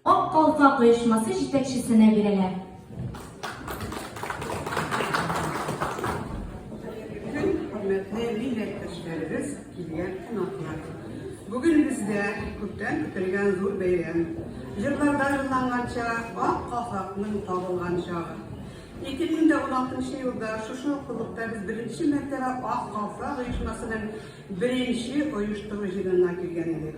Ok Kalfak uyuşması yetekçisine biriler. Hürmetli milletveşlerimiz, Kilyen Konaklar. Bugün bizde köpten kütülgen zor beyren. Yıllarda yıllangança ak Kalfak'nın tabılgan çağı. 2016 yılda şu okulukta biz birinci mektebe ak Kalfak uyuşmasının birinci uyuşturuculuğuna girgen edik.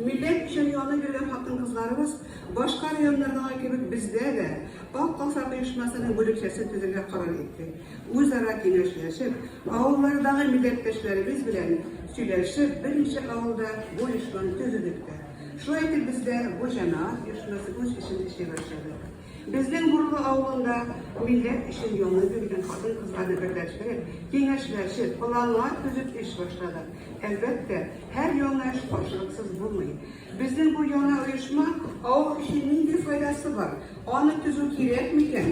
Millet için yoluna girgen hatun kızlarımız başka rayonlardaki gibi bizde de ak Kalfak uyuşmasının bölükçesi tüzülge karar etti. Uzara keyleşip, avullardaki milletveşlerimiz bilen söyleşip birinci avulda bu uyuşmanı tüzüldükte. Şu etip bizde bu cemaat uyuşması bu işin işe başladı. Bizden Burlu avlunda millet işin yoluna yürüyen kadın kızlarını birleştirip, keyleşip, planlar tüzüp iş başladı. Elbette her yoluna iş karşılıksız bulmayın. Bizden bu yoluna uyuşma, avul işinin bir faydası var. Onu tüzü kiretmeyken,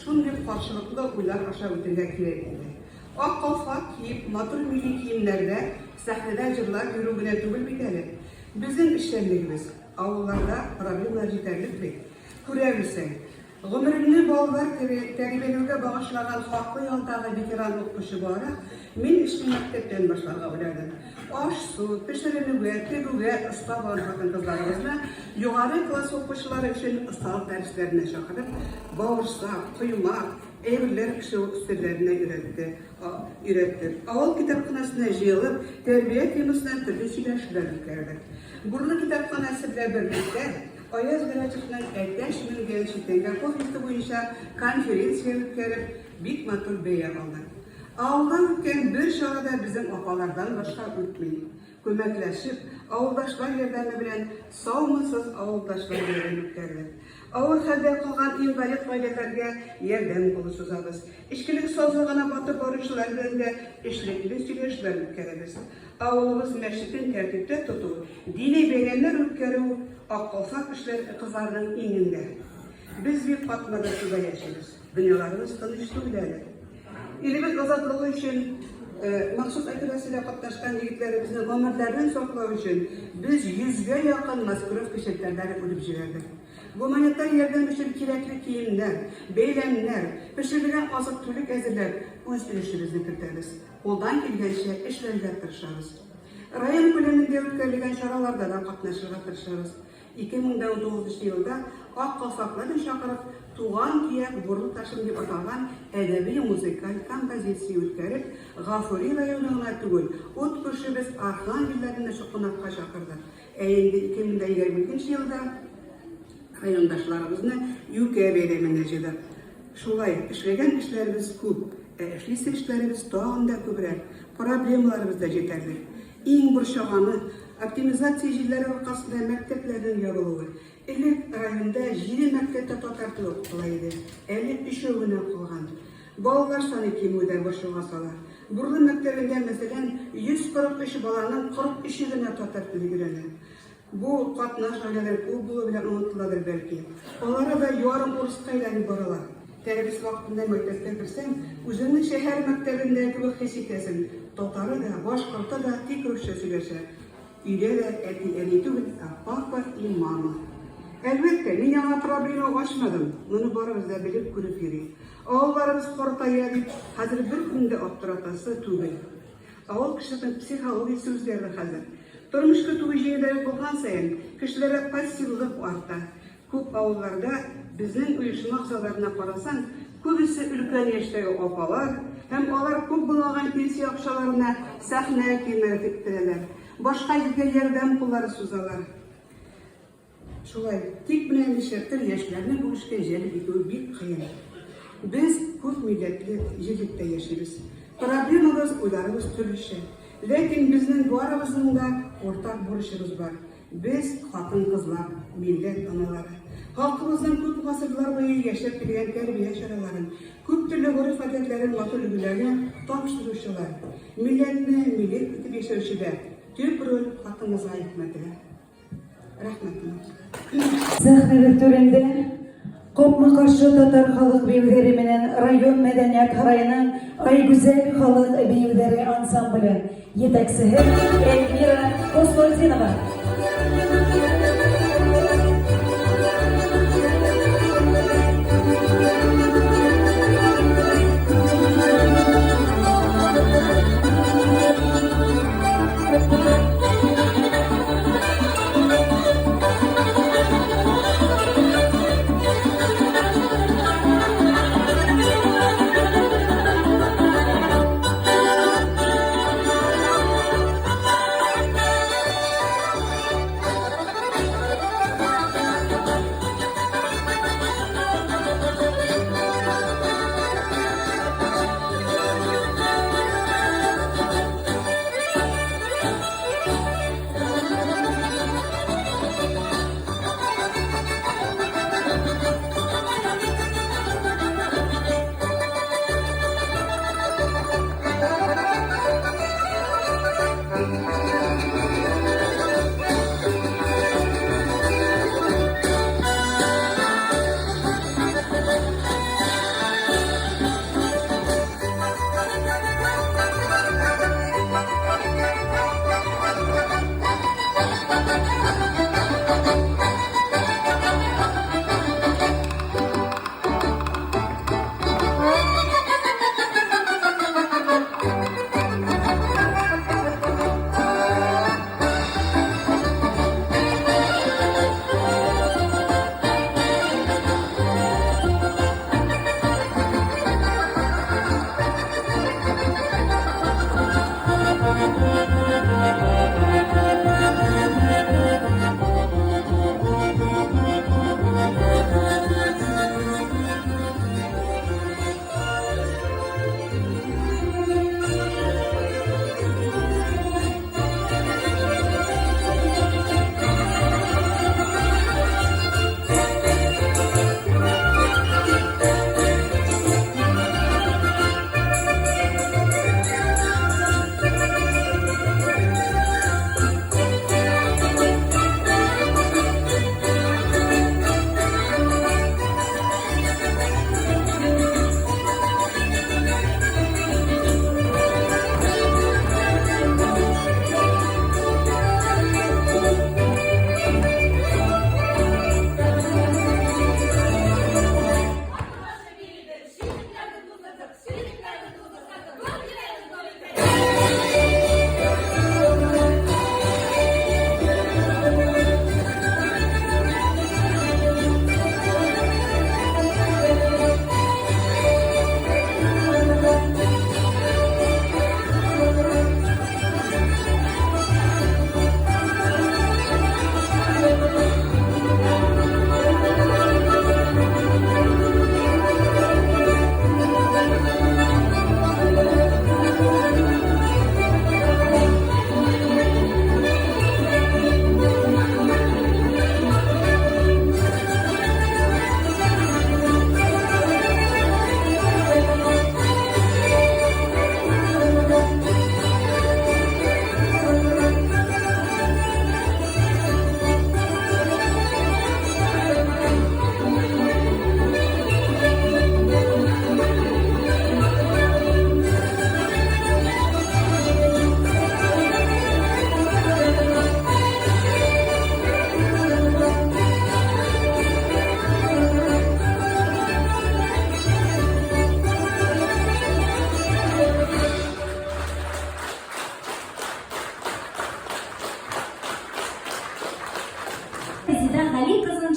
şun bir karşılıklı uylar aşağı bütünde kiretliydi. Ak Kalfak giyip, matur milli giyimlerde, sahnede cırlar yürüyüne tübül biteli. Bizim işlemlerimiz, avullarda problemler yeterlikli. Kurebilsen, Ömrümni bollar terbiyelerge bağışlanan farklı yoldağı veteran okuşu olarak men işin mektepten başlarga bilerdim. Aş, su, pişirini teguge, ıslab alışan kızlarımızla yukarı klas okuşuları için ıslab derslerine çakırıp bağırsak, kıymak, evliler kişi üstlerine üretti. Avul kitapxanasına jığılıp terbiye temasından türlü söyleşiler yüklerdik. Burlu kitapxanası ile birlikte Ayaz Garaçık'ın 50.000 gençlikten konflikti boyunca konferansiya ötkərib, bik matur beyə aldı. Avuldan ötken bir şahada bizim opalardan başka ötmeyin. Köməkləşib, avuldaşlar yerlerini bilen savmasız avuldaşlar yerini ötkərdi. Avul xəldə qılğan invalid ailələrə yerden buluşuzabız. İşkilik sozluğuna batı borçlarında işlikli süreçler ötkərəbiz. Avulumuz məşrikin tertipte tutuğu, dini beğenler ötkərü, Ak Kalfak işler kızlarının ininde. Biz bir Fatma'da suda yaşarız. Dünyalarımız tanıştı bile. İlimiz azadlığı için mahsus aktivasıyla katlaşkan yigitlerimizin ömürlerden soklağı için biz 100'e yakın maskuruf kişiliklerden ölüp jirerdik. Bu manyetten yerden bir kirekli kiyimler, beylemler, pişirilen azık tülük ezirler öz ilişkimizni kırtarız. Oldan gelgençe işlerle tırışarız. Rayon köleminde ötkərlegen şaralarda da katlaşırga tırışarız. 2009 yılda Ak Kalfakların şakırıp Tuğan Kiyak Burlu Taşım gibi atalgan edebi müzikal kompozisiya ötkərib Gafuri rayonuna tügül, ot köşü biz Arxan villerinde şokunatqa şakırdı. Eğindi 2022 yılda rayondaşlarımızla UK veremine jedi. Şulay, işlegen işlerimiz köp, işlisi işlerimiz doğanda köprek, problemlarımız da yeterli. İn bir şahanı, optimizasiyacıları ortasında mekteplerin yoruluğu. İlk rayonda 7 mektepte totartılı okulaydı. 53 öğüne kılgan. Ballar sanı kimüde başığa salar. Burlu mektebinde mesela 143 balanın 43 öğüne totartılı girenler. Bu katnaş aileler bu bile unutuladır belki. Onlara da yorum kurskayla baralar. Terbiyesi vaktinde mektepte girsem, uzunlu şehir mektebindeki bu hesitesin. Totarı da, başkırtı da tek ölçüde söyleşer. İle de eti bak imamı. Elbette, ben yana problemi açmadım. Bunu barımızda bilip görüp yürü. Ağıllarımız kortaya edip, hazır bir günde otturatası tübül. Ağıl kişinin psikoloji sözleri hazır. Durmuş kötü şeyleri bulgan sayın, kişilere pasiflik arttı. Köp ağıllarda bizden uyuşma aksalarına karasan, köbüsü ülken yaştayı opalar, hem olar köp bulagan pensiya akşalarına sahneye kiyimleri tepkilerler. Başka yerden pulları suzalar. Şulay, tek bilen işlettir yaşlarını buluşken jeli bitiyor bir kıyın. Biz köp milletli yigitте yaşarız. Problemimiz, uylarımız türlüşe. Lekin bizning bu aramızda ortak buluşumuz var. Biz hatın kızlar, millet analары. Halkımızdan köp asırlar boyu yaşap bilgen terbiye şaraların, köp türlü urf adetlerin vatı ülgülerine tapşırışçılar, milletine millet itip yaşarışıda tüp rol hakkımıza ayıtmadılar. Rahmetler. Zahra töründe Kopma Karşı Tatar Halk Beyevleri'nin Rayon Medeniyet Harayı'nın Ay Güzel Halk Beyevleri Ansamblı yeteksiz Elmira Koslozinova.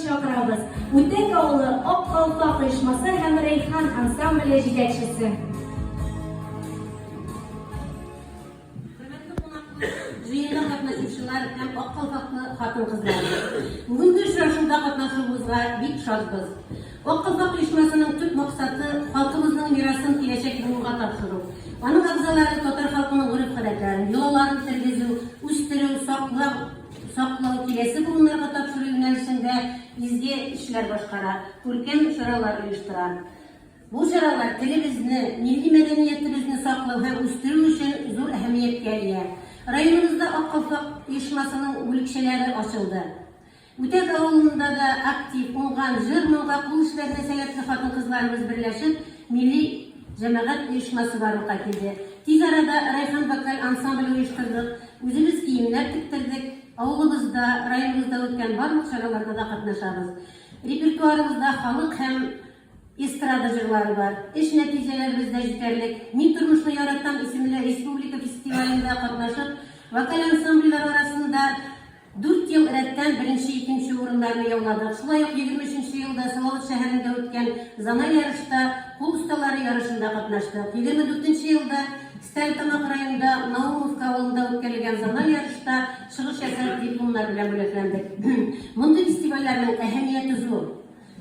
chaqiramiz. O'tek ovuli Oq Qalpoq uyushmasi ham Rayhon ansambli yetakchisi. Jiyinda qatnashuvchilar ham Oq Qalpoqni xotin-qizlari. Bugungi uchrashuvda qatnashuvimizga bek shodmiz. Oq Qalpoq uyushmasining tub maqsadi xalqimizning merosin kelajak bugunga topshirish. Uning a'zolari Tatar xalqining urf-odatlarini, yo'llarini tirgizuv, o'stiruv, saqlov kelasi bugunlarga topshiruvni юнәлешендә изге эшләр башкара, күркәм чаралар оештыра. Бу чаралар телебезне, милли мәдәниятебезне саклау һәм үстерү өчен зур әһәмияткә ия. Районыбызда Ак Калфак оешмасының бүлекчәләре ачылды. Үтәк авылында да актив, уңган, җыр-моңга кул эшләренә сәләтле хатын-кызларыбыз берләшеп, милли җәмәгать оешмасы барлыкка килде. Тиз арада Райхан вокаль ансамбль оештырдык, үзебез киемнәр тектердек, авылыбызда, районыбызда үткән барлык чараларда да катнашабыз. Репертуарыбызда халык һәм эстрада җырлары бар. Эш нәтиҗәләребез дә җитәрлек. Мин тормышны яратам исемле республика фестивалендә катнашып, вокаль ансамбльләр арасында 4 ел рәттән 1-2 урыннарны яуладык. Шулай ук 23 елда Салават шәһәрендә үткән Заман ярышта кул осталары ярышында катнаштык. 24 елда Стәрлетамак районында Наумовка авылында үткәрелгән Заман ярышта чыгыш ясап дипломнар белән бүләкләндек. Мондый фестивальләрнең әһәмияте зур.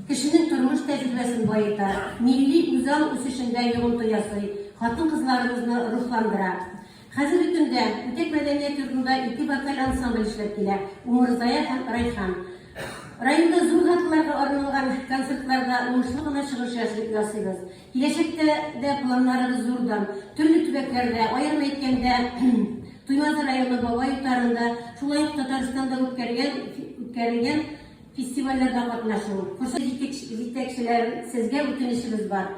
Кешенең тормыш тәҗрибәсен байыта, милли үзаң үсешендә йогынты ясый, хатын-кызларыбызны рухландыра. Хәзерге көндә Үтәк мәдәният йортында 2 вокаль ансамбль эшләп килә, Умырзая һәм Райхан. Районда зур хатларга арналган концертларда уңышлы гына чыгыш ясыйбыз. Киләчәктә дә планнарыбыз зурдан. Төрле төбәкләрдә, аерым әйткәндә, Туймазы районы Бабай утарында, шулай ук Татарстанда үткәрелгән фестивальләрдә катнашу. Курс җитәкчеләр, сезгә үтенечебез бар.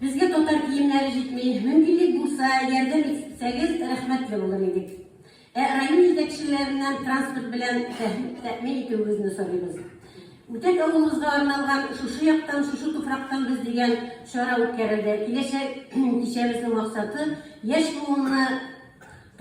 Безгә татар киемнәре җитми, мөмкинлек булса, ярдәм итсәгез, рәхмәтле булыр идек. Район җитәкчеләреннән транспорт белән тәэмин итүегезне сорыйбыз. Үтәк авылыбызга арналган шушы яктан, шушы туфрактан без дигән чара үткәрелде. Киләчәк кичәбезнең максаты яшь буынны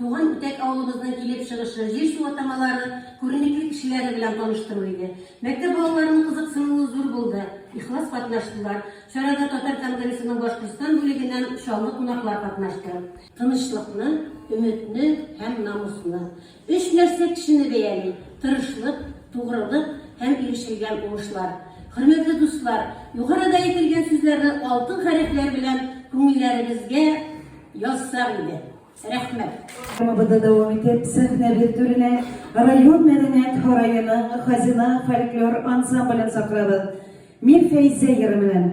туган Үтәк авылыбызның килеп чыгышы, җир су атамалары, күренекле кешеләре белән таныштыру иде. Мәктәп балаларының кызыксынуы зур булды. Ихлас катнаштылар. Чарада Татар конгрессының Башкортстан бүлегеннән шаулы кунаклар катнашты. Тынычлыкны, өметне һәм намусны. 3 нәрсә кешене бәяли: тырышлык, тугрылык һәм ирешелгән уңышлар. Хөрмәтле дуслар, югарыда әйтелгән сүзләрне алтын хәрефләр белән күңелләрегезгә язсам иде. Рәхмәт. Программабызда дәвам итеп, сәхнә биртүренә район мәдәният һарайының Хазина фольклор ансамблен саклабыз. Мин Фәйзә йыры белән.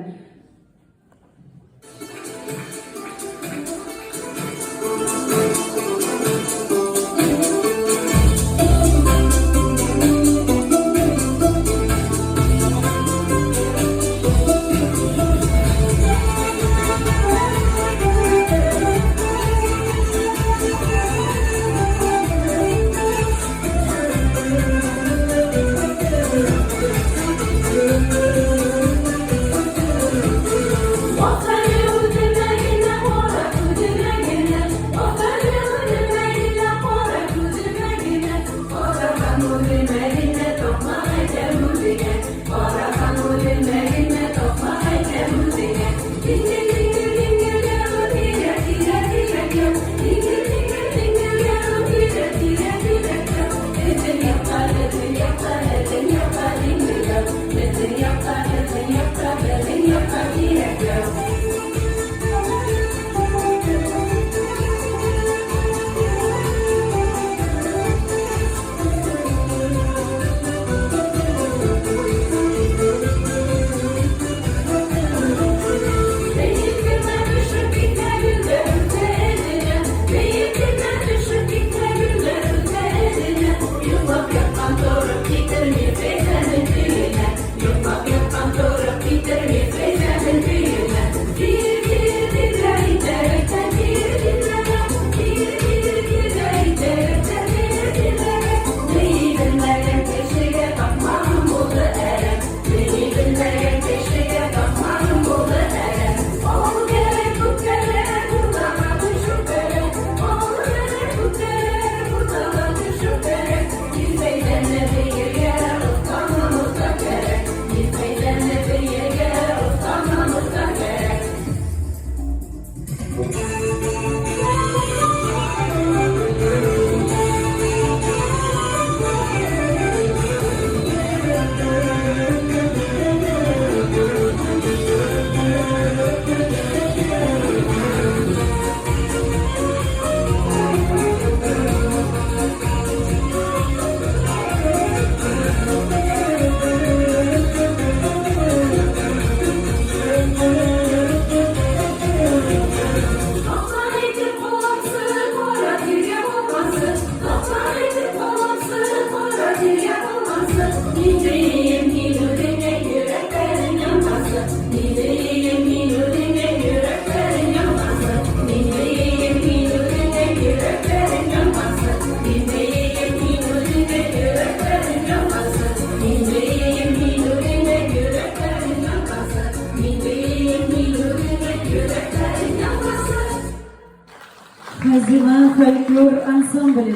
Хазина фольклор ансамблен.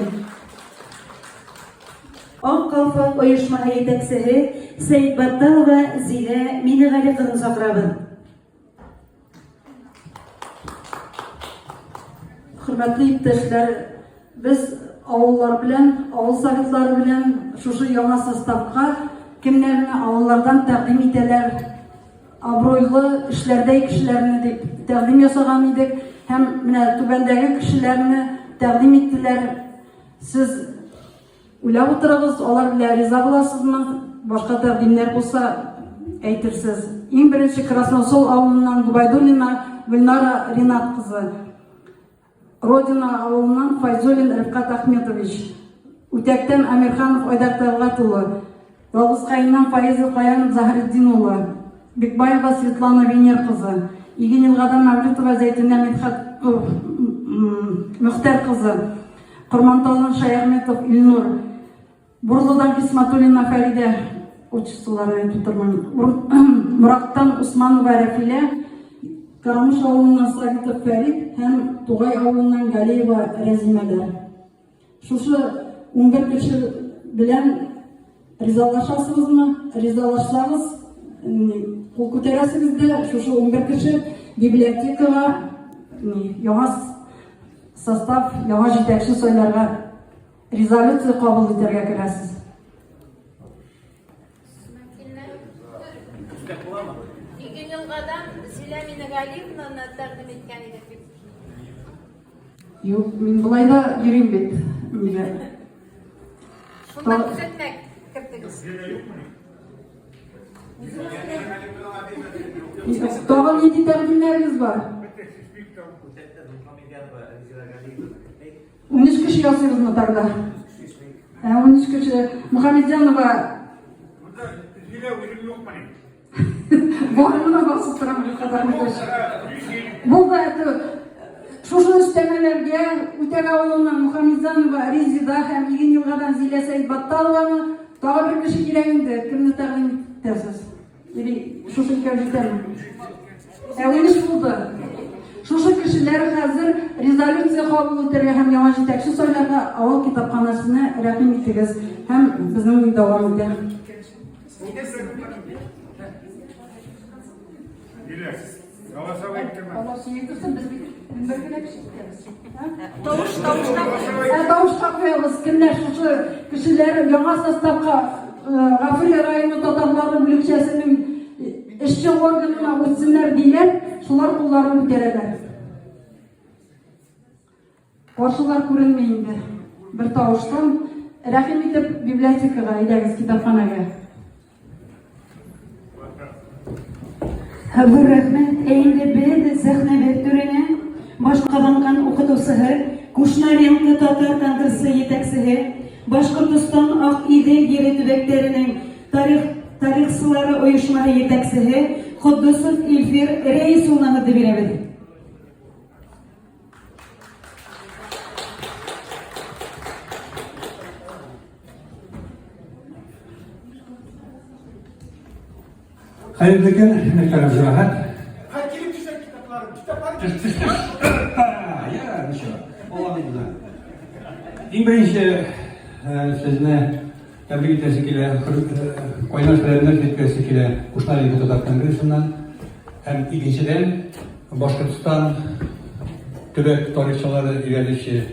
Ак Калфак оешмасы җитәкчесе Сәйд Батталова Зилә Минегали кызын сакрабыз. Хөрмәтле иптәшләр, без авыллар белән, авыл советлары белән шушы яңа составка кемнәрне авыллардан тәкъдим итәләр, абруйлы эшләрдә кешеләрне дип тәкъдим ясаган идек һәм менә түбәндәге кешеләрне тәкъдим иттеләр. Сез уйлап утырыгыз, алар белән риза буласызмы? Башка тәкъдимнәр булса әйтерсез. Иң беренче Красносол авылыннан Губайдуллина Гөлнара Ринат кызы. Родина авылынан Файзуллин Рифкат Ахметович. Үтәктән Амирханов Айдар Талгат улы. Ялгызкаеннан Фаизов Каян Захретдин улы. Бекбаева Светлана Венер кызы. Игенилгадан Мавлютова Зәйтүнә Мидхат Мөхтәр кызы. Кормантаудан Шаяхметов Илнур. Бурлыдан Кисматуллина Фәридә. Учителларны тутырман. Мураттан Усманова Рәфилә. Карамыш авылынан Сагитов Фәрид һәм Тугай авылынан Галиева Рәзимәләр. Шушы 11 кеше белән ризалашасызмы? Ризалашсагыз, кул күтәрәсегез дә шушы 11 кеше библиотекага яңа состав, яңа җитәкче сайларга резолюция кабул итәргә керәсез. Игенилгадан Зилә Минегалиевнаны тәкъдим иткән идек бит. Юк, мин болай да йөрим бит. Шунда күрсәтмәк кертегез. Тагын нинди тәкъдимнәрегез бар? 13 кеше ясыйбызмы тогда? 13 кеше. Мөхәммәдҗанова Барымына басып торам Бу да шушы эштәмәләргә Үтәк авылыннан Мөхәммәдҗанова Резида һәм Игенилгадан Зилә Сәйд Батталованы тагы бер кеше кирәк инде. Кемне тәкъдим итәсез? Или шушы икәү җитәме? 13 булды. Шушы кешеләр хәзер резолюция кабул итәргә һәм яңа җитәкче сайларга авыл китапханасына рәхим итегез һәм безнең дәвам итә. Тавышка куябыз, кемнәр шушы кешеләр яңа составка Гафури районы татарлары бүлекчәсенең эшче органына үтсеннәр диләр, шулар кулларын күтәрәләр. Каршылар күренми инде. Бер тавыштан рәхим итеп библиотекага әйдәгез, китапханага. Һәм рәхмәт, әйдә без сәхнәгә түренә башкаланган укытучысы, Кушнаренко татар конгрессы җитәкчесе, Башкортстан Ак Идел йөре төбәкләренең тарихчылары оешмасы җитәкчесе Куддусов Илфир Рәис улына да бирәбез. Hayırlı gün, muhterem cemaat. Ya, inşallah. Olabilir. En birinci sizinle tebrik etmesi ile oynaşlarından etmesi ile Kuşnareli Tatар Kongresi'nden hem ikinciden Başkırtıstan Tübek tarihçileri ilerleşi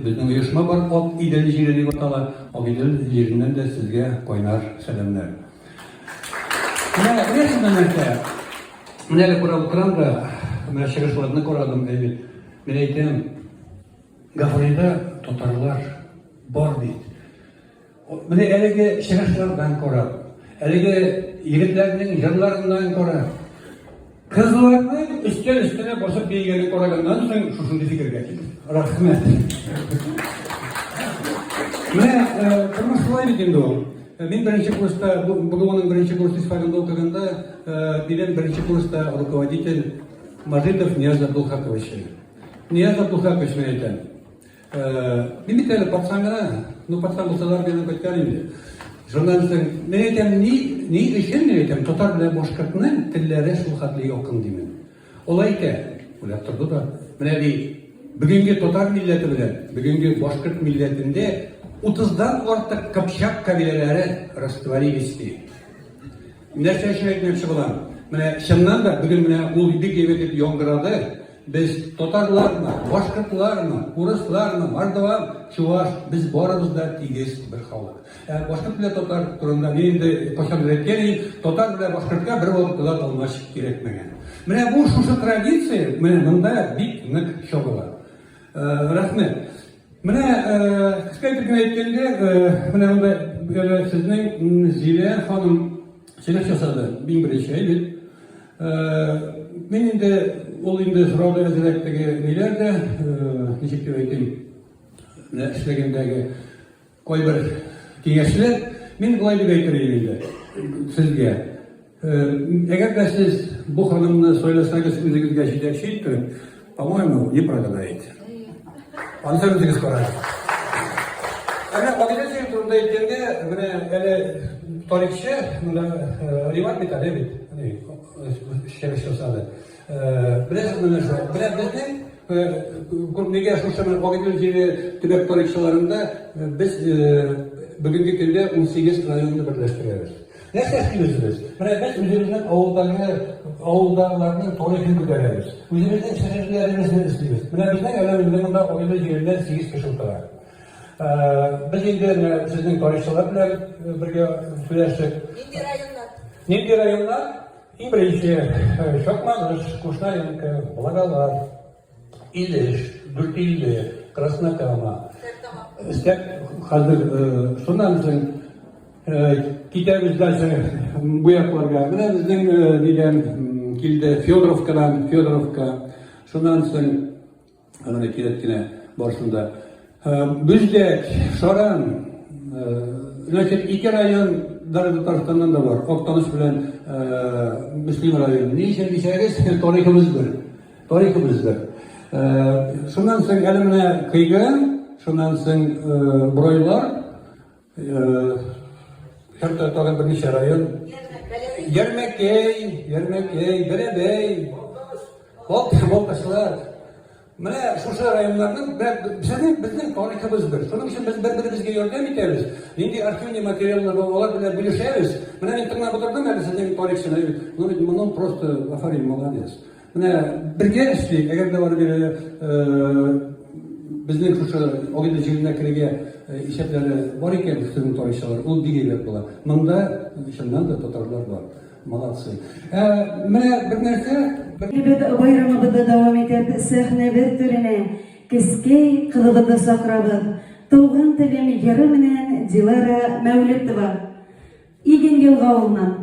bizden uyuşma var. O İdil Jireli Vatala, o İdil Jirinden de sizge oynar selamlar. Ne sizden Менә күрә утырам да, менә чыгышларны күрәдем, әйбит. Мен әйтәм, Гафурида татарлар бар бит. Менә әлеге чыгышлардан күрәм, әлеге егетләрнең җырларыннан күрәм. Кызларның өстәл-өстенә басып бейгәнен күргәннән соң шушындый фикергә килдем. Рәхмәт. Менә тормыш шулай бит инде ул. Мен беренче курста, БГУның беренче курс исфагында укыганда, билен беренче курста руководитель Мажитов Нияз Абдулхакович. Нияз Абдулхакович мен әйтәм. Мен бит әле патсан гына, патсан булсалар белән көткән инде. Журналистның мен әйтәм, ни өчен мен әйтәм, татар белән башкортның телләре шул хәтле якын димен. Ул әйтә, уйлап торды да, менә ди Bugünkü Tatar milleti bilen, bugünkü Bozkurt milletinde 30'dan ortak Kıpçak kabileleri rastlayabilir. Nerede şey etmekçi bulan? Mene şundan da bugün mene ul dik evetip yongıradı. Biz Tatarlarla, Bozkurtlarla, Uruslarla, Mardavan, Çuvaş, biz bu aramızda tigiz bir halk. Yani Bozkurt bile Tatar turunda neyinde koşan üretkenin, Tatar bile Bozkurt'a bir olup olmaz gerekmegen. Mene bu şu tradisiya, mene bunda bit nik şoğular. Rahmet. Mene kısa bir gün etkende, mene bunda sizin Zile Hanım Çelek yasadı, bin bir şey bil. Benim de olayımda sırada yazılaktaki neylerde, neşik öğretim işlegendeki koy bir kengeçler, ben kolay bir beytireyim sizge. Eğer de siz bu hanımla söyleseniz üzeriniz geçecek şeydir, по-моему, не прогадает. Anlatabilirsiniz kararı. Yani bakacağız durumda etkende, böyle tarihçi, rivat bir tane evet, şerif olsadı. Bizden nege şuşamın bakacağız yeri tübek tarihçilerinde biz bugünkü günde 18 rayonunu birleştiriyoruz. Ne seçtiniz biz? Biz üzerimizden avuldalarının tarihini götürüyoruz. Üzerimizden şehirlerimizi istiyoruz. Bizden ölemizden de o gibi yerler 8 kişi var. Biz şimdi sizin tarihçiler bilen birge söyleştik. Nindi rayonlar? İyi birinci Şokmazış, Kuşnarenka, Balagalar, İliş, Dürtili, Krasnokama. Hazır şundan sonra gidebiliriz bu yaklarga. Bizden diyen kilde Fyodorovka, şundan sonra kiretkine başında. Büzdek, Şaran, iki rayon Taraftar'dan da var. Oktanış bilen Müslüm rayonu. Niçin diyeceğiz? Tarihimizdir. Şundan sonra elimine kıygan, şundan sonra buraylar, her tarafta bir neçe rayon. Yermekey, Berebey, Voltaşlar. Mene şu rayonlarının bizim tarihimizdir. Şunun için biz birbirimizge yardım ederiz. Şimdi arşivni materyallar olar bile bilişeriz. Mene internet oturdum ya sizin tarihçine. Bunun просто aferin молодец. Mene birge işleyik. Eğer de var bir bizning şu o gün jilne kirege işepleri var iken sizin tarihçiler ul digeyler bular. Mında şundan da Tatarlar var. Молодцы. Mene bir nerse Bayramımızda devam edip sahne bir türüne kiskey kılıbıda sakrabız. Tuğan telemi yarıminen Dilara Mevlütova. İgin yılga olman.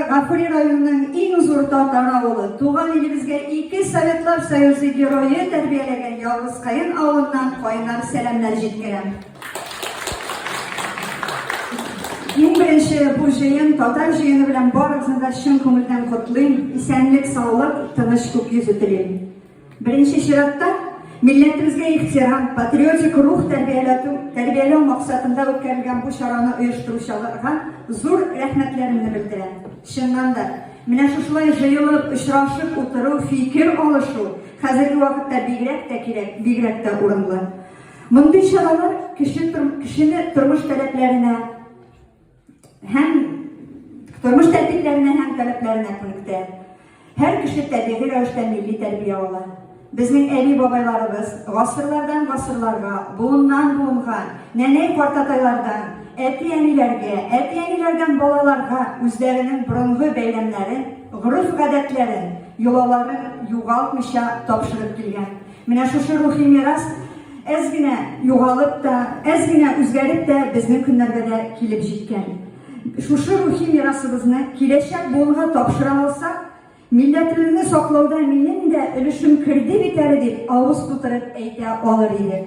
Gafuri rayonunun en zor Tatar oğlu, tuğan ilimizge 2 Sovetlar Soyuzu Giroyu terbiyelegen Yalnız Kayın avından koyunlar selamlar jetkerem. En birinci bu jayın Tatar jayını bilen barısında şın kömülden kutlayın, isenlik, sağlık, tanışıklık yüzü dileyim. Birinci şiratta milletimizge ihtiram, patriotik ruh terbiyeli maksatında ötkərілген bu şaranı uyuşturuşalarga zor rahmetlerini bildiren. Şundan da, mine şuşulay jayılıp, ışraşıp, oturup, fikir oluşu, hazırki vakitte bigrek de urunlu. Bunday şaralar kişinin turmuş taleplerine hem turmuş tertiplerine hem taleplerine konikte. Her kişi tabiği rövüşten milli terbiye olan. Bizning evi babaylarımız asırlardan asırlarga, buğundan buğunga, nene kortataylardan, etiyenilerden balalarga özlerinin burungu beylemlerin, guruf gadetlerin, yolaların yuğaltmışa topşırıp kilgen. Mine şuşu ruhi miras ezgine yuğalıp da, ezgine üzgerip de bizning günlerge de kilip jitken. Şuşu ruhi mirasımızını kileşek buğunga topşıran olsak, milletlerini saklauda menin de ölüşüm kirdi biteri deyip ağız tutarıp eğite alır idi.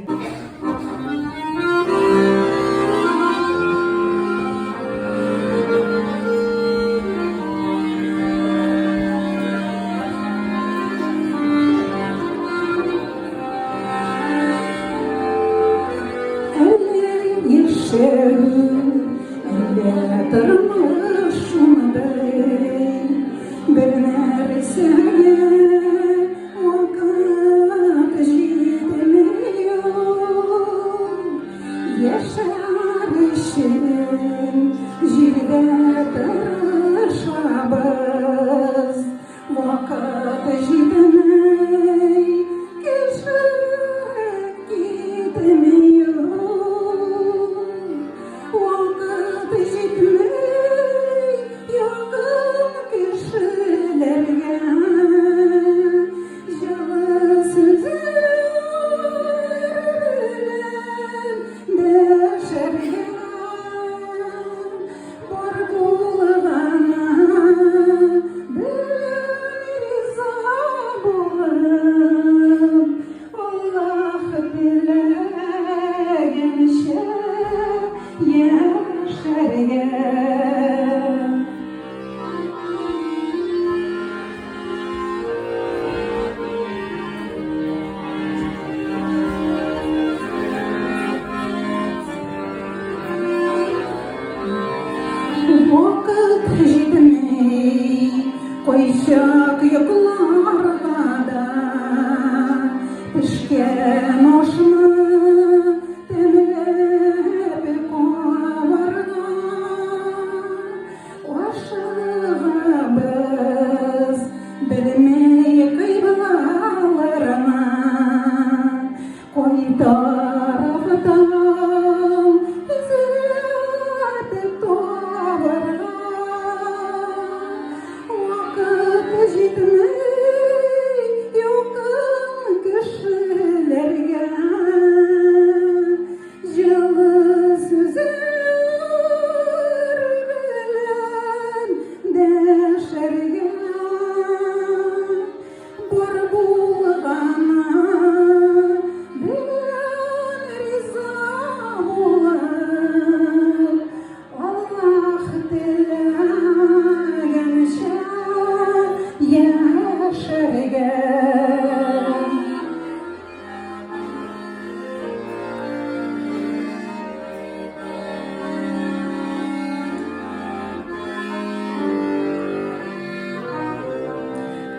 Koyacak yoklarda da pişken hoşuma temele bir kovarda Oşağımız bilmeyi kıybalarına Koy taraftan düzeltip doğara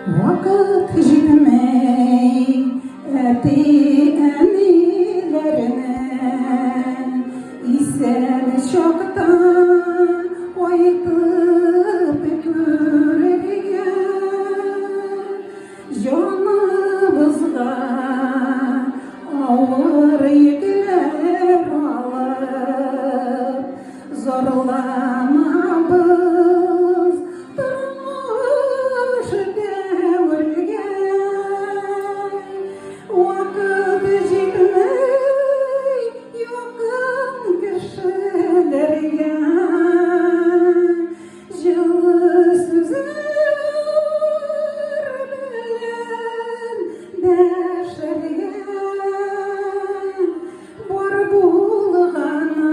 Vakit jitmey erti emilerine isen çoktan oytup büküregen canımızga ağır yükler alıp zorlanabız durmuş Vakit jitmey yakın kişilerge Jılız бар булғаны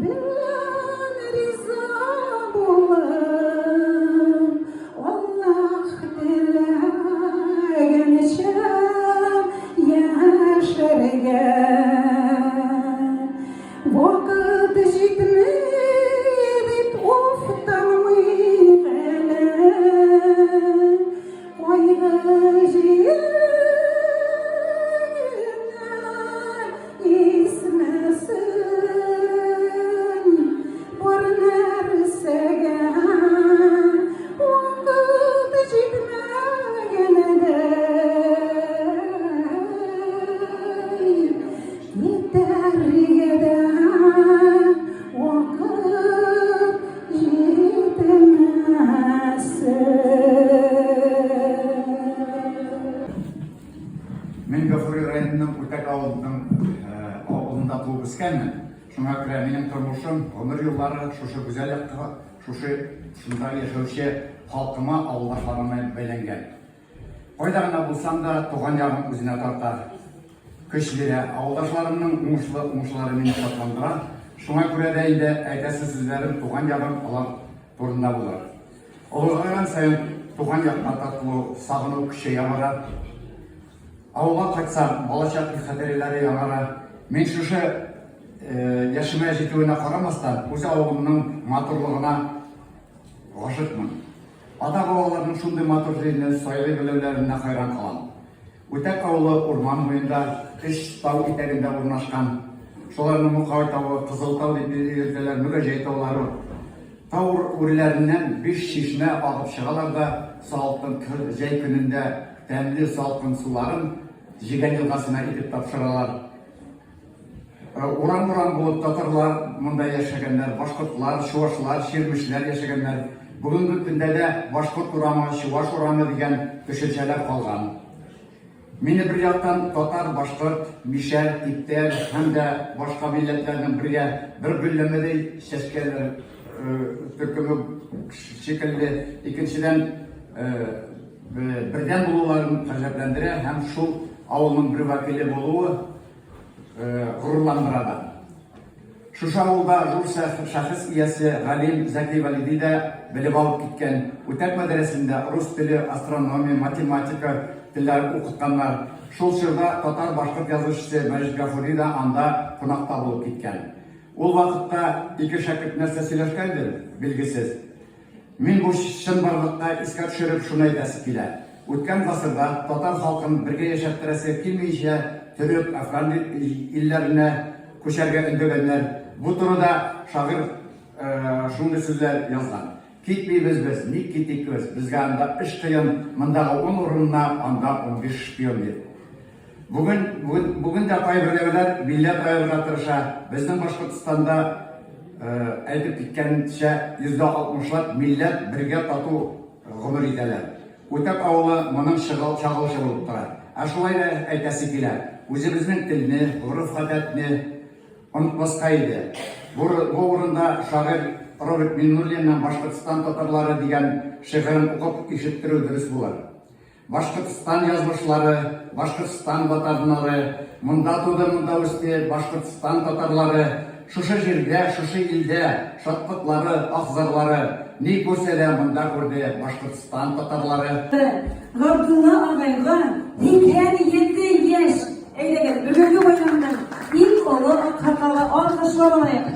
білән риза болып Аллах тілегенше яшірген Вақыт жетмеді офталмай әлі Қойғы жиыны есмесін Бар нәрсеге вақыт жетмеген еді Етер еді вақыт жетмесін Мен Гафури районының Үтек ауылында туып өскенмін. Шуңа күрә минең тормышым, гомер юллары шушы гүзәл якка, шушы шунда яшәүче халкыма, авылдашларыма бәйләнгән. Кайда гына булсам да туган ягым үзенә тарта. Көч бирә, авылдашларымның уңышлары мине шатландыра. Шуңа күрә дә инде әйтәсе сүзләрем туган ягым алар турында булыр. Олыгайган сайын туган якка татлы сагыну көчәя бара. Ауылга кайтсам, балачак хәтерләре яңара. Мин шушы яшемә җитүенә карамастан, үз авылымның матурлыгына гашыкмын. Ата-бабаларның шундый матурлыгын сайлый белүләренә хайран калам. Үтек авылы урман буенда, Теш тау итәгендә урнашкан. Шуларның Мукавай тавы, Кызыл тау дип йөртәләр, Мүгәҗәй таулары. Тау үреләреннән 5 чишмә агып чыгалар да, салкын җәй көнендә тәмле салкын суларын Җигән елгасына итеп тапшыралар. Урам-урам булып татарлар монда яшәгәннәр, башкортлар, чуашлар, чирмешләр яшәгәннәр. Бүгенге көндә дә башкорт урамы, чуаш урамы дигән төшенчәләр калган. Мине бер яктан татар, башкорт, мишәр, иптәр һәм дә башка милләтләрнең бер гөлләмәдәй чәчкәләр төркеме шикелле, икенчедән бердән булуларын гаҗәпләндерә һәм шул авылның бер вәкиле булуы гурурландыра. Шушы авылда зур шәхес иясе Галим Зәки Валиди дә белеп алып киткән. Үтәк мәдрәсәсендә рус теле, астрономия, математика телләрен укытканнар. Шул чорда татар башкорт язучысы Мәҗит Гафури да анда кунакта булып киткән. Ул вакытта ике шәкерт нәрсә сөйләшкәндер, билгесез. Мин бу чын барлыкка искә төшереп шуны әйтәсе килә. Үткән гасырда татар халкын бергә яшәттерәсе килмәйчә, төрек, афган илләренә күчәргә өндәгәннәр. Бу турыда шагыйрь шундый сүзләр язган. Китмибез без, ник китик без? Безгә анда 3 тыйын, мондагы 10 урынна анда 15 шпион дип. Бүген дә кайберләр милләт аерырга тырыша. Безнең Башкортстанда әйтеп киткәнчә 60-лап милләт бергә тату гомер итәләр. Үтәк авылы моның чагылышы булып тора. Шулай да әйтәсе килә. Үзебезнең телне, гореф-гадәтне онытмаска иде. Бу урында шагыйрь Роберт Миннуллинның Башкортстан татарлары дигән шигырен укып ишеттерү дөрес булыр. Башкортстан язмышлары, Башкортстан ватаннары, монда туды, монда үсте Башкортстан татарлары, шушы җирдә, шушы илдә шатлыклары, ахзарлары, ни күрсә дә монда күрде Башкортстан татарлары. Габдулла агайга 87 яшь әйдәгез бүгенге байрамның иң олы хакага алкышлар алайык.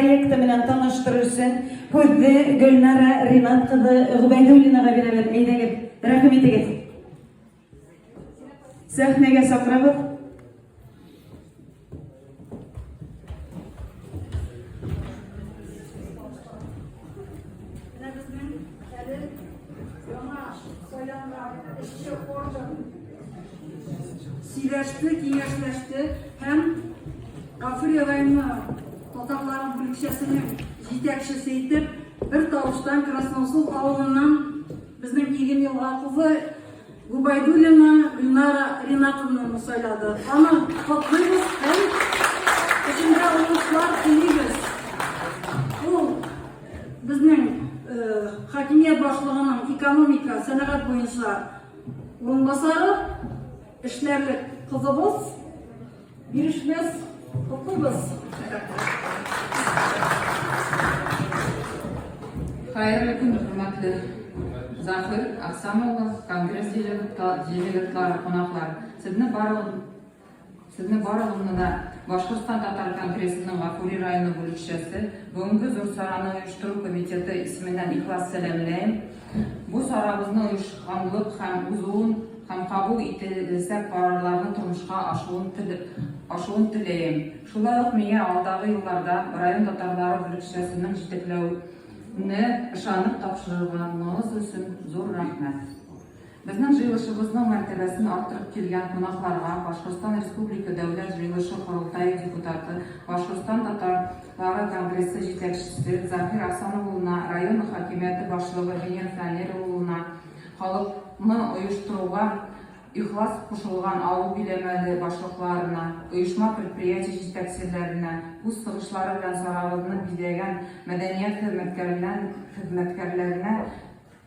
проекты менен таныштырырсın. Худdi Gülnara Rinat kızı Gıbaydulinaga beraber eydegil. Rahmet egil. Sahnege sakrabız. Сөйләште, киңәшләште һәм Гафури районы татарлар бүлекчәсенең җитәкчесе итеп бер тавыштан Красноусол авылыннан безнең Иген елга кызы Губайдуллина Гөлнара Ринатовнаны сайлады. Аны котлыйбыз һәм эчендә уңышлар телибез. Ул безнең хакимият башлыгының экономика, сәнәгать буенча урынбасары, эшләрлек кызыбыз, бирешмәс укыбыз. Hayırlı gün, hürmetli Zahir Aksamova, Kongres делегатлары, қонақлар. Сіздің барлығына Башқұртстан Татар Конгресінің Гафури районы бүлікшесі бүгінгі зор сараны ұйыштыру комитеті исіменен ихлас сәлемлейм. Бұл сарабыздың ұйышқанлық һәм узуын һәм қабыл ителсек қарарлардың тұрмышқа ашуын тілейм. Шулай ук миңа алдағы елларда район татарлары бүлікшесінің жетеклеуіне ышанып тапшырылғаныңыз үшін зор рахмет. Біздің жиылышыбыздың мәртебесін арттырып келген қонақтарға Башқұртстан Республика Дәулет жиылышы құрылтайы депутаты, Башқұртстан Татарлары Конгресі жетекшісі Захир Асановұлына, район хакимияты басшылығы Венер Фланерұлына, халықны ұйыштыруға ихлас қосылған ауыл билемелі басшылықтарына, ұйышма предприятие жетекшілеріне, өз сығышлары белән сарабызны билеген мәдәният хезмәткәрләренә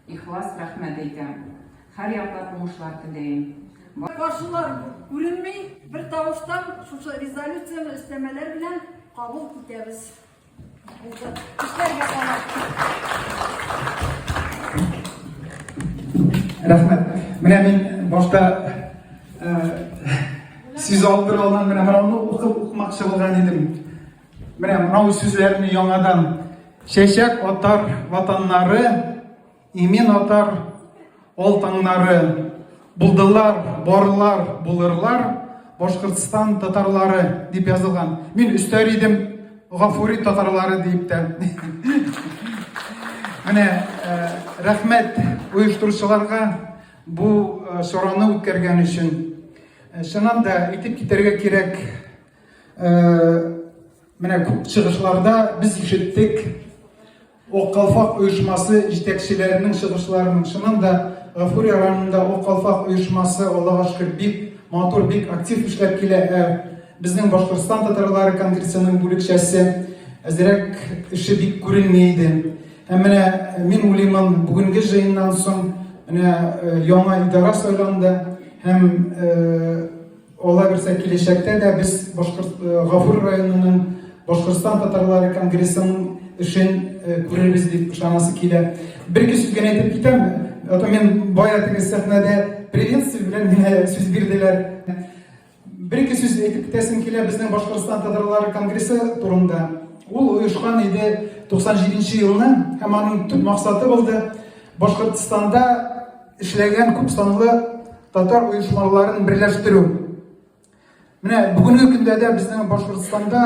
ихлас рәхмәт әйтәм. Һәр яклап уңышлар теләйм. Каршылар күренмей, бер тавыштан шушы резолюцияны өстәмәләр белән кабул итәбез. Эшләргә кала. Рәхмәт. Менә мин башта сүз алдыра алган менә моны укымакчы булган идем. Менә моны сүзләрне яңадан чәчәк атар ватаннары, имен атар Олтаңнары булдылар, барылар, булырлар, Башкортстан татарлары дип язылган. Мин өстәр идем Гафури татарлары дип тә. Менә рәхмәт оештыручыларга бу сораны үткәргән өчен. Шуннан да әйтеп китәргә кирәк. Менә күп чыгышларда без ишеттек Ок Калфак оешмасы җитәкчеләренең чыгышларының. Шуннан да Гафури районында Ок Калфак оешмасы Аллага шөкер бик матур, бик актив эшләп килә. Безнең Башкортстан татарлары конгрессының бүлекчәсе әзрәк эше бик күренми иде. Һәм менә мин уйлыйм, бүгенге җыеннан соң менә яңа идара сайланды һәм Алла берсә киләчәктә дә без Гафури районының Башкортстан татарлары конгрессының эшен күрербез дип ышанасы килә. Бер-ике сүз генә әйтеп китәм. Мен бая теге сәхнәдә приветствие белән миңа сүз бирделәр. Бер-ике сүз әйтеп китәсем килә безнең Башкортстан татарлары конгрессы турында. Ул оешкан иде 97 елны һәм аның төп максаты булды Башкортстанда эшләгән күп санлы татар оешмаларын берләштерү. Менә бүгенге көндә дә безнең Башкортстанда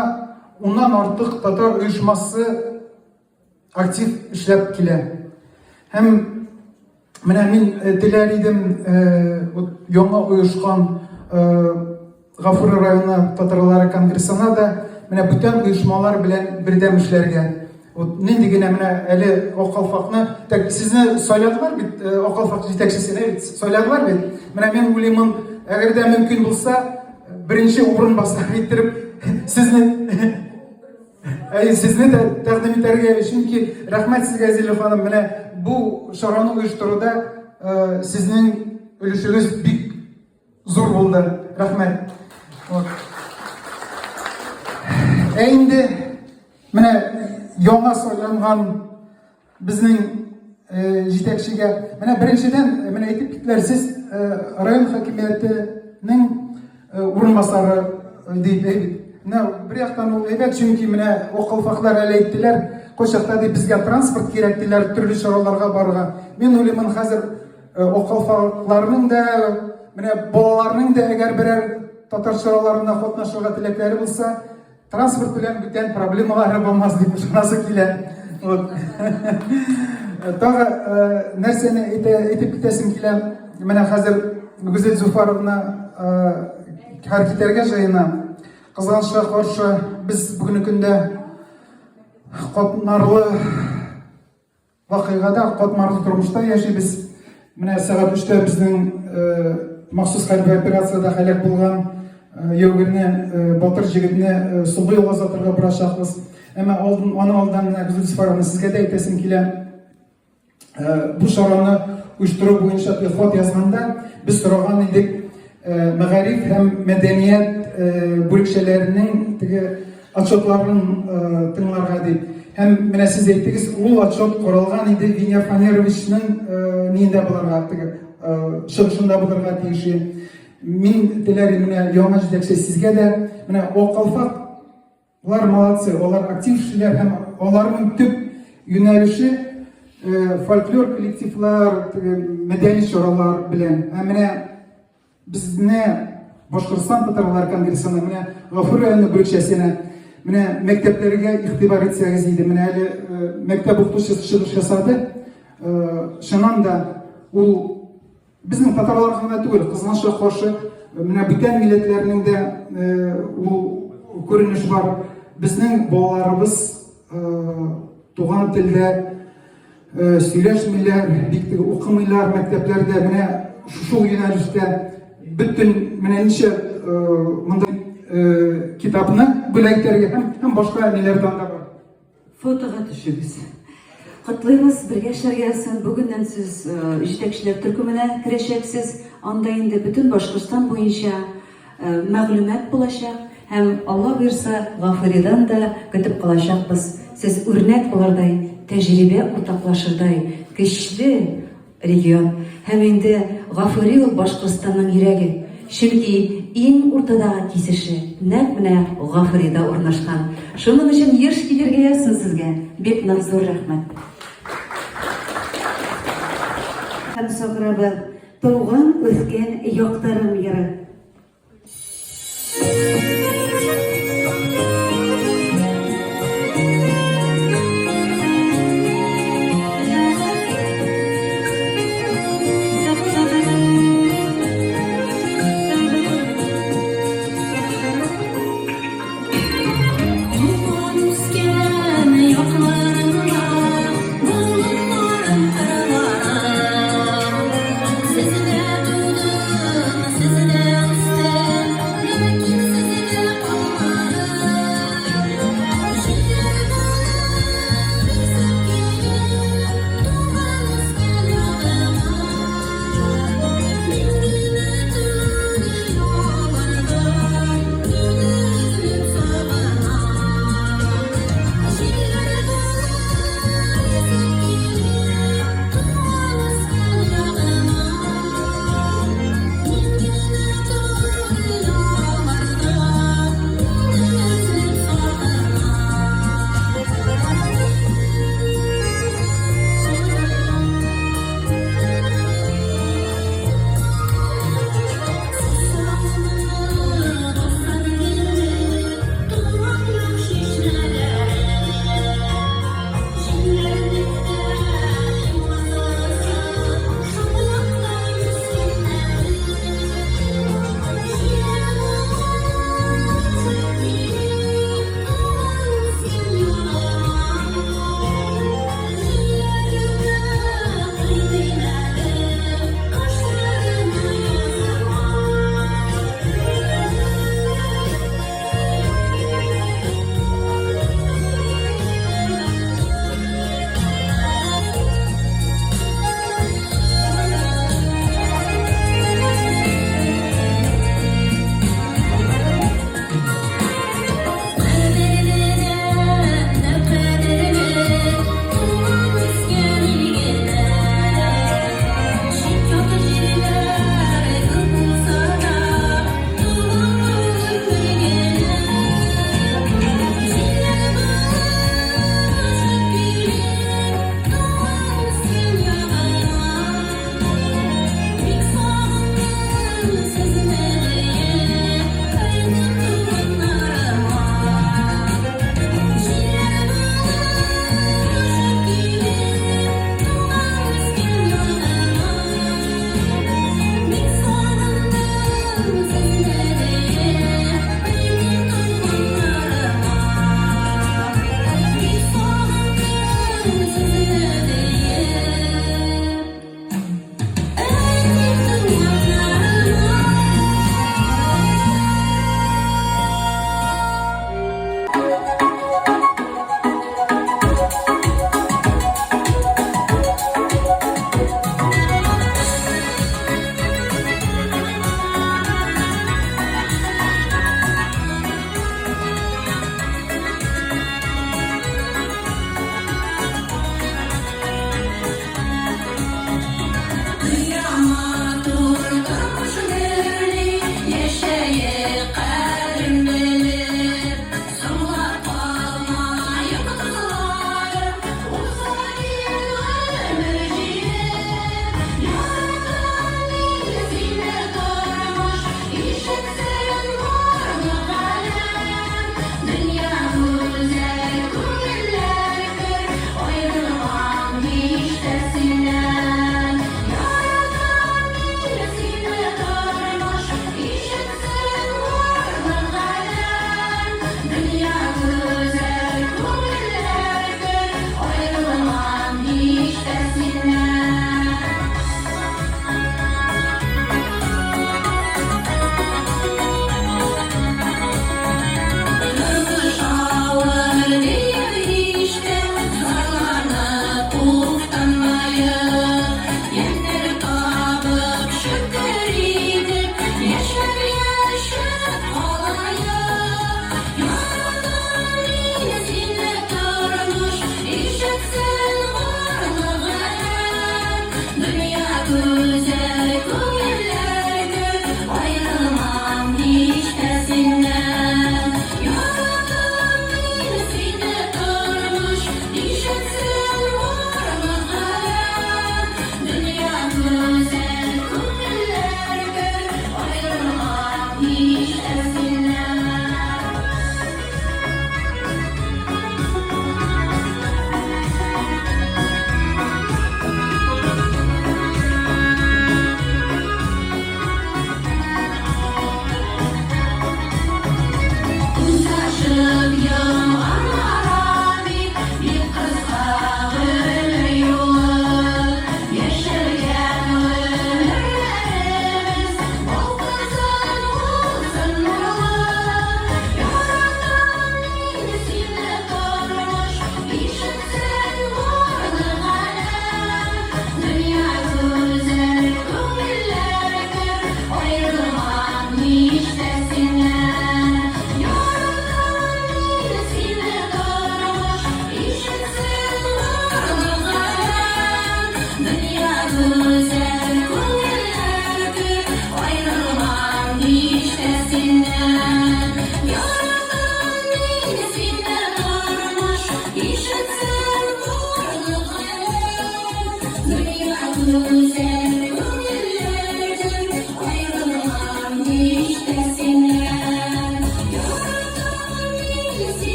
10-нан артык татар оешмасы актив эшләп килә. Һәм менә мин теләр идем яңа оешкан Гафури районы татарлары конгрессына да менә бүтән оешмалар белән бердәм эшләргә. Нинди генә менә әле Ок Калфакны сезне сайладылар бит, Ок Калфак җитәкчесенә бит сайладылар бит. Менә мин уйлыйм, әгәр дә мөмкин булса, беренче урынбасар иттереп сезне тәкъдим итәргә, чөнки рәхмәт сезгә Зилә ханым, менә бу шараны оештыруда сезнең өлешегез бик зур булды. Рәхмәт. Инде менә яңа сайланган безнең җитәкчегә менә беренчедән менә әйтеп китләр, сез район хакимиятенең урынбасары дип Bir яктан ул әйбәт, чөнки менә окалфаклар әле әйттеләр, кайчакта дип безгә транспорт кирәк диләр, төрле чараларга барырга. Мин уйлыймын, хәзер окалфакларның да, менә балаларның да әгәр берәр татар чараларында катнашырга теләкләре булса, транспорт белән бүтән проблемалары булмас дип ышанасы килә. Тагы нәрсәне әйтеп китәсем килә. Менә хәзер Гүзәл Зуфаровна хәрәкәтләргә җыена. Кызганычка каршы, biz бүгенге көндә катмарлы вакыйгада, катмарлы тормышта яшибез. Менә сәгать 3-тә безнең махсус хәрби операциядә һәлак булган Ягъни батыр җегетне сугы юлга озатырга барачакбыз. Әмма аны алдан Гүзәл Зуфаровна сезгә дә әйтәсем килә. Бу чараны оештыру буенча хат язганда без сораган идек мәгариф һәм мәдәният бүлекчәләренең теге отчетларын тыңларга дип. Һәм менә сез әйттегез, ул отчет каралган иде Венер Фанеровичның нинде буларга, теге шыгышында буларга тиеш. Мин теләрем менә яңа җитәкче сезгә дә менә окалфаклар молодцы, алар актив эшләр һәм аларның төп юнәлеше фольклор коллективлар, мәдәни чаралар белән. Менә безне Башкортстан татарлар конгрессына, менә Гафур районы бүлекчәсенә, менә мәктәпләргә игътибар итсәгез иде. Менә әле мәктәп укытучысы чыгыш ясады. Шуннан да ул безнең татарлар гына түгел, кызганычка каршы, менә бүтән милләтләрнең дә ул күренеш бар. Безнең балаларыбыз туган телдә сөйләшмиләр, бик укымыйлар мәктәпләрдә. Менә шул юнәлештә bütün менә ничә мондай китапны бүләкләргә һәм башка ниләрдән да бар. Фотога төшегез. Котлыйбыз, бергә эшләргә. Бүгеннән сез җитәкчеләр төркеменә керәчәксез. Анда инде бөтен Башкортстан буенча мәгълүмат булачак һәм Алла бирсә, Гафуридан да көтеп калачакбыз. Сез үрнәк булардай, тәҗрибә уртаклашырдай көчле регион. Һәм инде Гафури ул Башкортстанның йөрәге. Чөнки иң уртадагы кисеше нәкъ менә Гафурида урнашкан. Шуның өчен еш килергә ясын сезгә. Бик нык зур рәхмәт. Һәм саграбы туган үскән яктарым йөрә. Sizde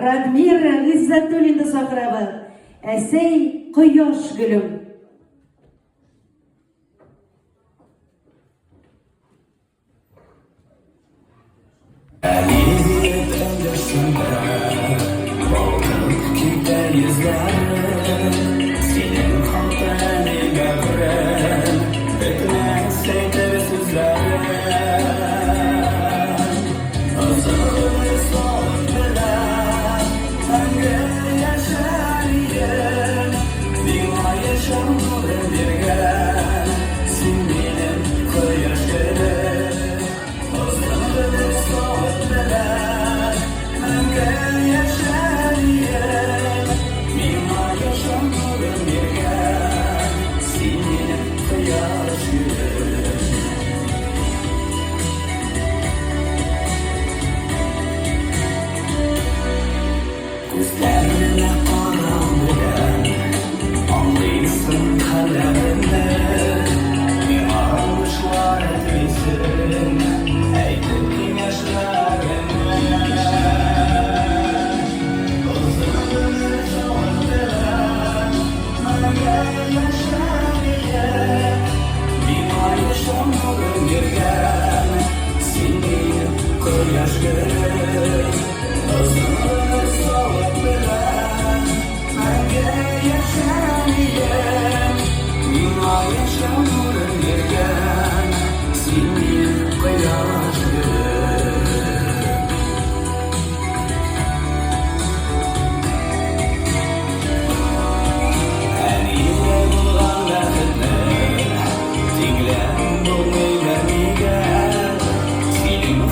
Радмир Гыйззатуллинды сакырабыз. Әсәй кояш гөлüm.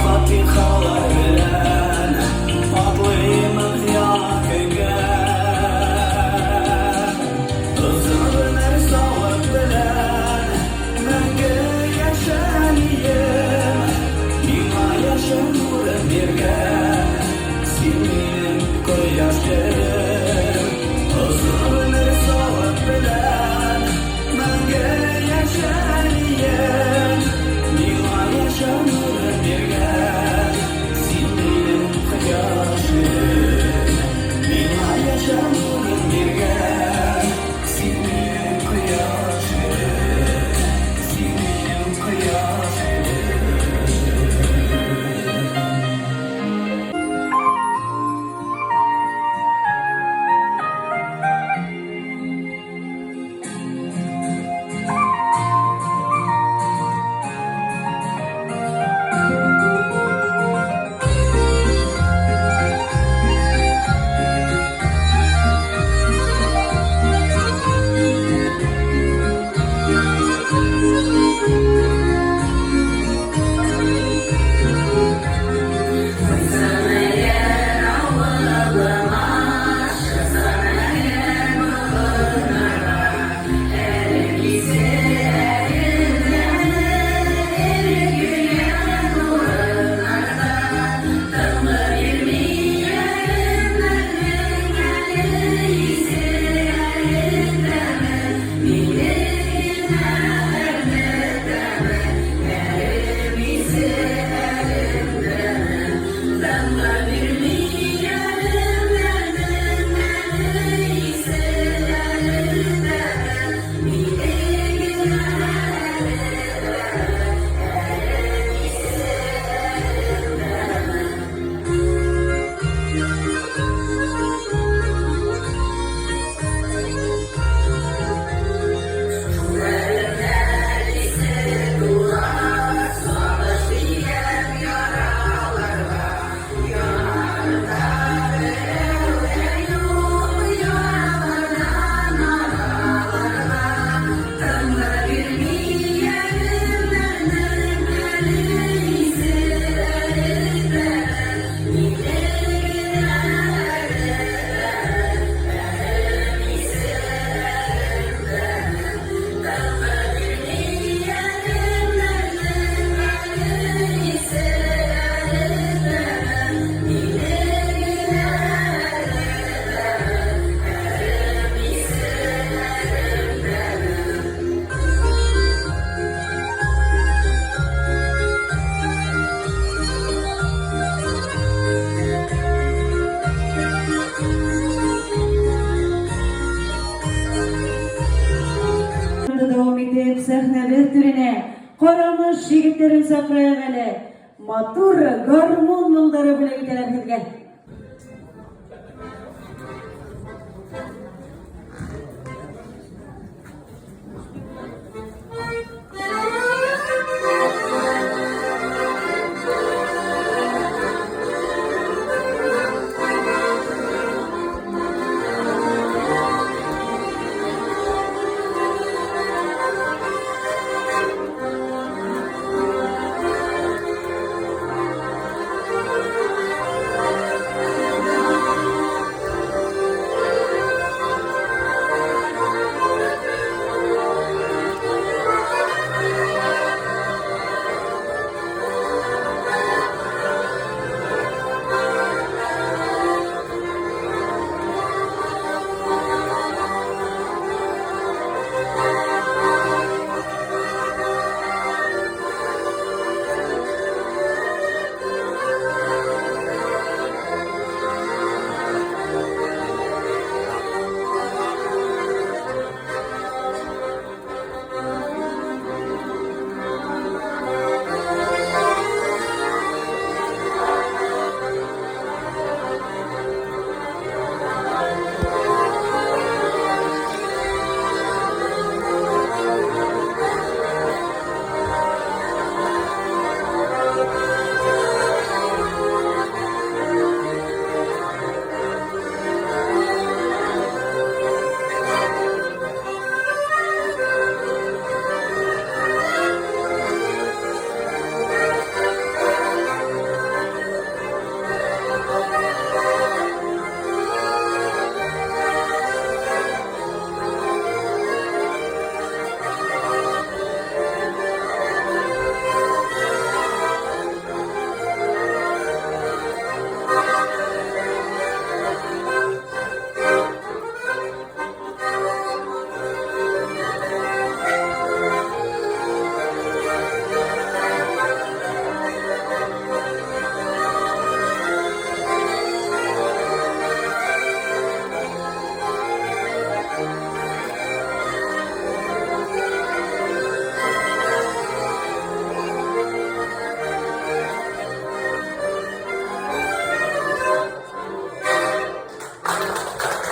Fatih Karamış yigitlerin sakraya gele. Matur garmon mılları bile gideler bizge.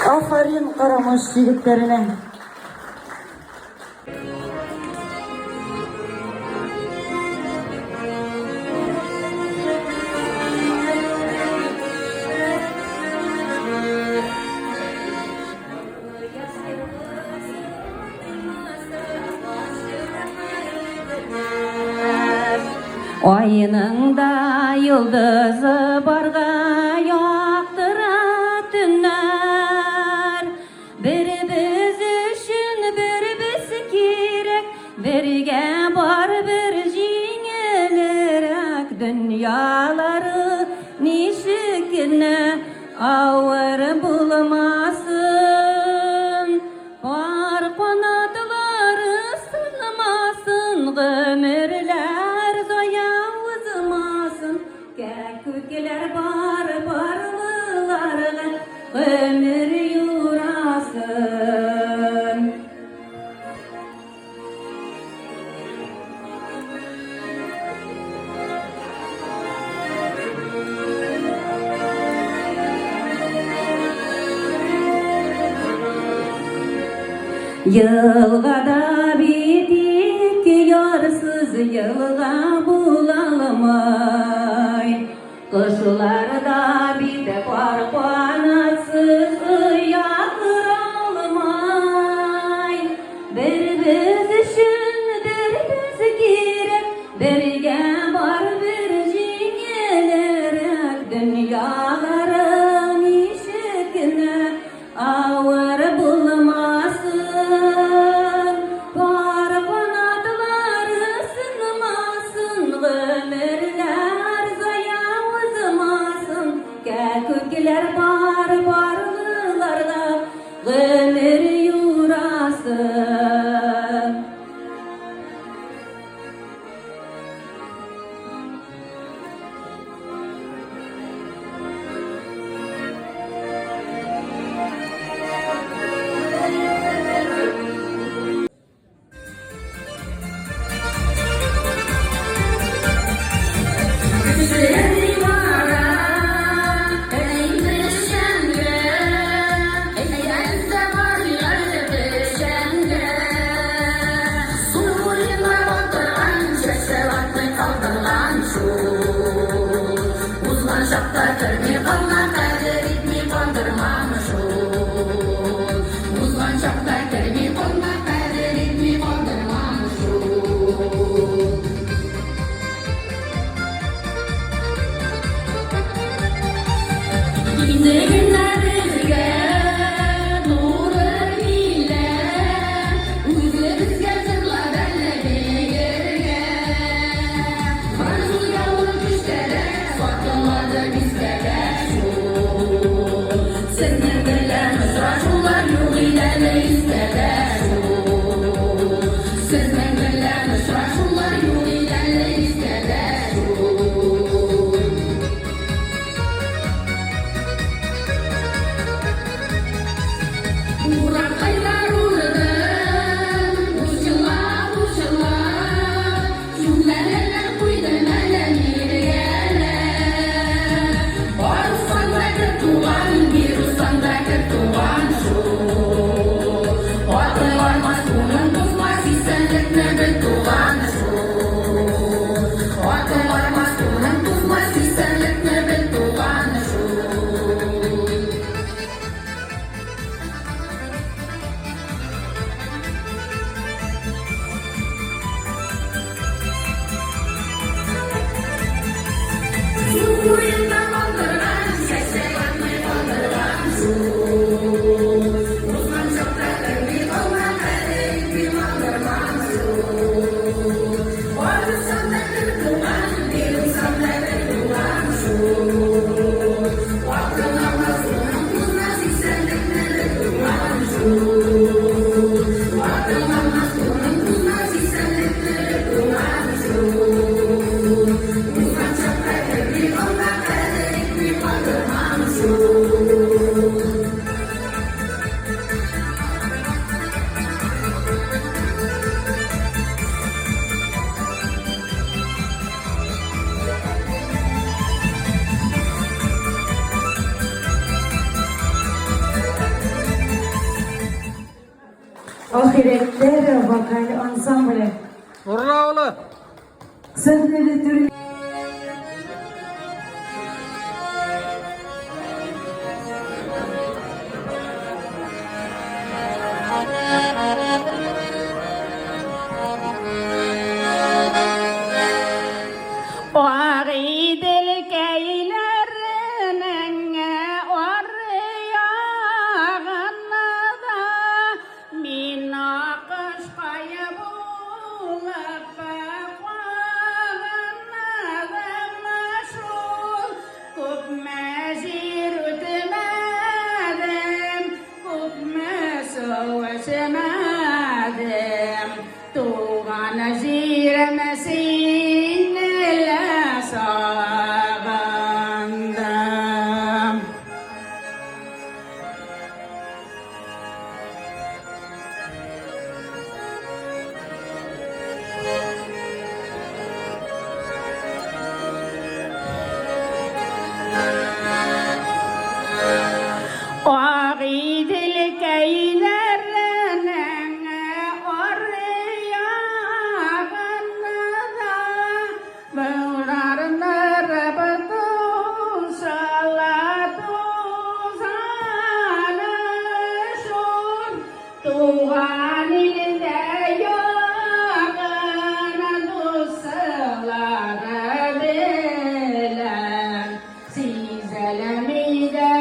Aferin Karamış yigitlerine. Ayının da yıldızı barga yaktırı tünler. Birimiz üçün birimiz kirek, birge bar bir jingelerek. Dünyaları nişikine ağır bulmasın. Var kanatları sınmasın, ömürler zoya uzmasın. Kökler bar barlılarga ömür yurasın. Yılgada bitik yarsız yılga bulalımay. Kışlarda bitek var kanatsız yakıralımay. Birimiz üçün birimiz kirek, birge var bir jingelerek. Dünyaların işikine ağır bulmasın. Var kanatları sınmasın, ömürler zoya uzmasın. Kökler bar barlılarda ömür yurasın. Узган шақта кірмей қалған қадір етмей қалдырмамыш ол. Узган шақта кірмей қалған қадір етмей қалдырмамыш ол. Ендігінлер бізге нұры биле, өзі бізге жырлар әлі бегерге. Француз яулы күштері сатылады бізге де жол. Сіздің білеміз рашулар yok иләлі ізге де жол. Сіздің білеміз рашулар yok иләлі ізге де жол. Урак кайдар урыдым, ушыла, ушыла, жүмләләләр куйдым әлі миргәлә. Бар устанда кір туған, бир устанда кір туған шул. Аты бармас, күңін бозмас, исәнлекне бел туған шул. Аты бармас, күңін бозмас, исәнлекне бел туған шул. Уйында қалдырған, сәсек атмай қалдырған жол. Узган шақта кірмей қалған қадір етмей қалдырған жол. Бар ұрсанда кір туған, бер ұрсанда кір туған жол. Уақытың алмас, оның бұзмас, исәнлекне бер туған жол. Уақытың алмас, оның бұзмас, исәнлекне бер туған жол. Узган шақта кірмей қалған қадір етмей қалдырған жол. Ahiretler vokal ansambli. Sahnede türün Oğidil keylerinin orayağına da min akış kaybolup bakağına da meşhur. Kup mezir ötemedim, kup mesavaşamadım. Tuğana ziremesin ile sağandım. Oğidil keylerinin orayağına da bağlarlar batuşalar tuzanışır. Tuğan ilde yakına dostlar bilen sizelemide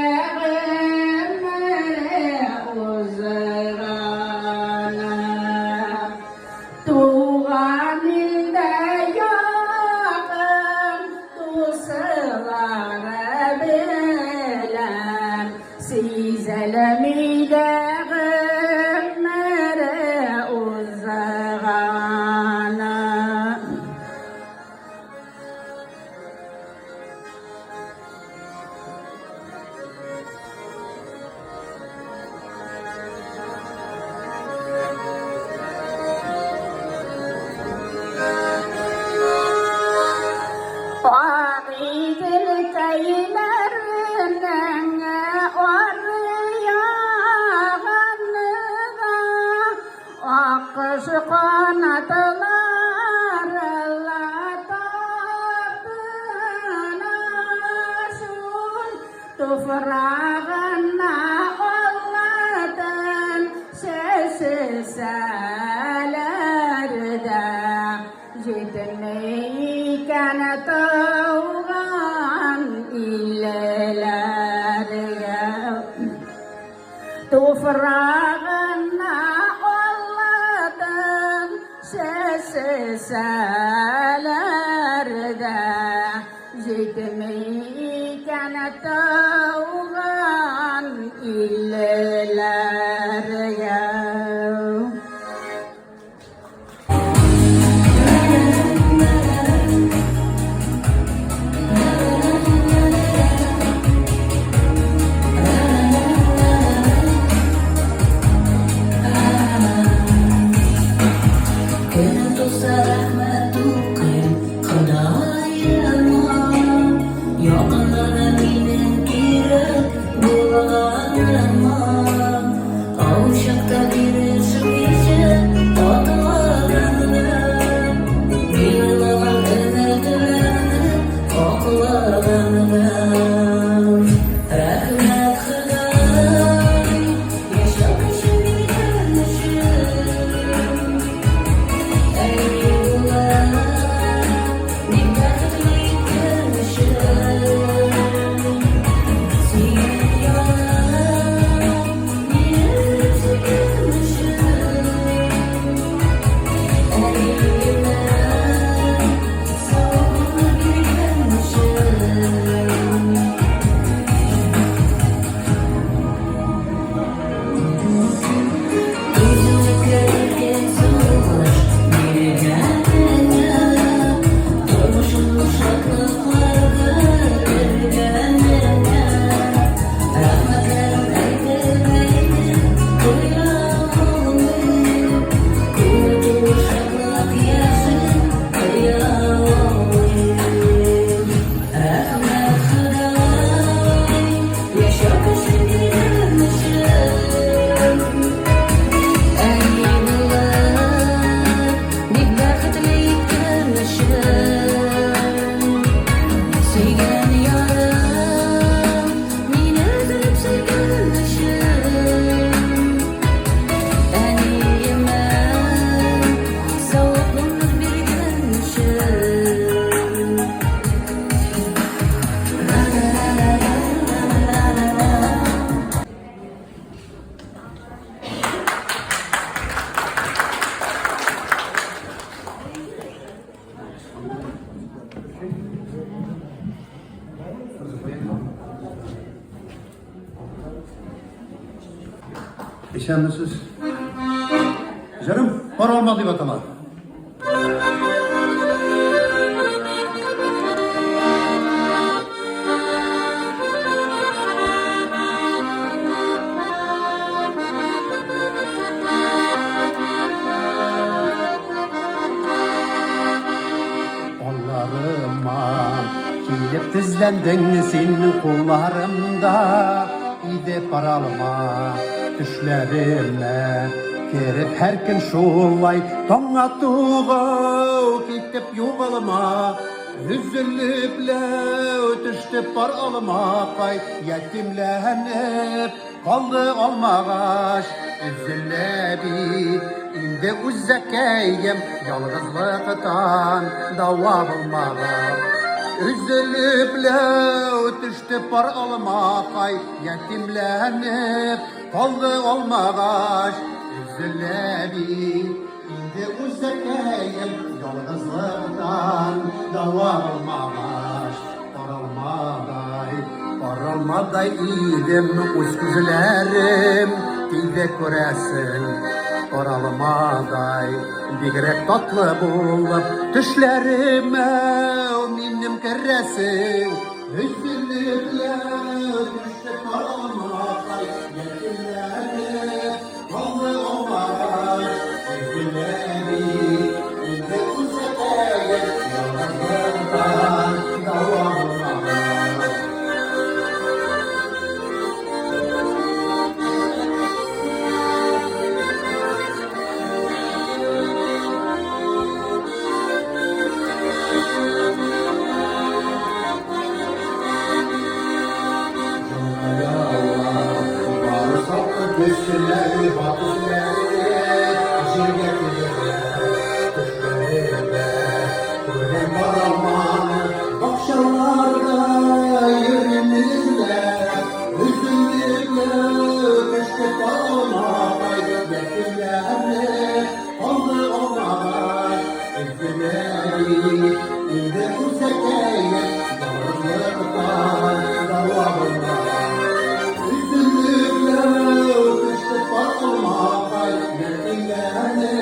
Tuğan ilde yakın dostlar bilen sizelemide uzağına. Oğidil keylerinin orayağına da akış kanatlarla tapına toprağına Allah'tan sesselerde Cidneyken doğan illelerge Toprağına Allah'tan sesselerde Cidneyken doğan illelerge İşen misiniz? Canım, para olmadı bakalım. Kollarıma kilip dizlendin senin kollarımda İde paralıma düşlerime Kerip her gün şolay Tonga tuğu Gitip yuvalıma Üzülüple ötüştü paralıma Kay yetimlenip Kaldı olmağaş Üzülebi İndi uzzekeyim Yalnızlıktan Dava bulmağa Üzülüple ötüştü paralıma Kay yetimlenip Kaldı olmağaş Üzülebi İndi uzzekeyim Yalnızlıktan Dava bulmağaş Paralmaday idim Usküzlerim Dilde köresin Paralmaday Bigrek tatlı bulup Düşlerime Minim keresin Üzülüple Düştü paralmaday Yetimleri Kaldı olmaz Üzüleri İlde uzakaya Yalnızlıktan Dava olmaz Üstünleri batınları Jirge kuyruğu Kuşlarıyla Kurban baraman Akşamlarda Yürümüzle Üzüldükle Kışkı kalmay Bekirlerle Oldu olmalar Üzüleri İnde kursekeye Yalnızlıktan Davamlar Üzüldükle Kışkı kalmay Bekirlerle